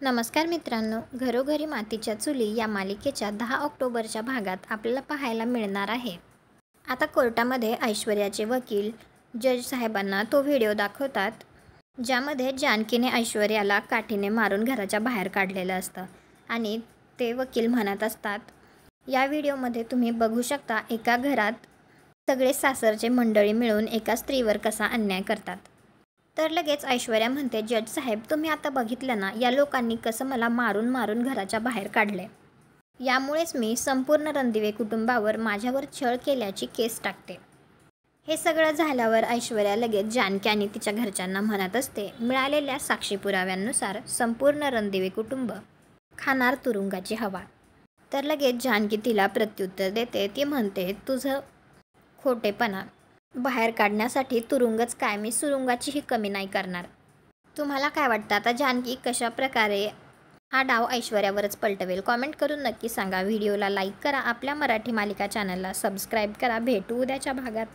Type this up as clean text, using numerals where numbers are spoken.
नमस्कार मित्रांनो, घरोघरी मातीच्या चुली या मालिकेच्या 10 ऑक्टोबरच्या भागात आपल्याला पाहायला मिळणार आहे. आता कोर्टामध्ये ऐश्वर्याचे वकील जज साहेबांना तो व्हिडिओ दाखवतात, ज्यामध्ये जानकीने ऐश्वर्याला काठीने मारून घराच्या बाहेर काढलेलं असतं आणि ते वकील म्हणत असतात. या व्हिडिओमध्ये तुम्ही बघू शकता एका घरात सगळे सासरचे मंडळी मिळून एका स्त्रीवर कसा अन्याय करतात. तर लगेच ऐश्वर्या म्हणते, जज साहेब तुम्ही आता बघितलं ना, या लोकांनी कसं मला मारून मारून घराच्या बाहेर काढले. यामुळेच मी संपूर्ण रणदिवे कुटुंबावर माझ्यावर छळ केल्याची केस टाकते. हे सगळं झाल्यावर ऐश्वर्या लगेच जानकी आणि तिच्या घरच्यांना म्हणत असते, मिळालेल्या साक्षी पुराव्यांनुसार संपूर्ण रणदिवे कुटुंब खाणार तुरुंगाची हवा. तर लगेच जानकी तिला प्रत्युत्तर देते. ती म्हणते, तुझं खोटेपणा बाहेर काढण्यासाठी तुरुंगच काय, मी सुरुंगाचीही कमी नाही करणार. तुम्हाला काय वाटतं आता जानकी कशा प्रकारे हा डाव ऐश्वर्यावरच पलटवेल? कॉमेंट करून नक्की सांगा. व्हिडिओला लाईक करा, आपल्या मराठी मालिका चॅनलला सबस्क्राईब करा. भेटू उद्याच्या भागात.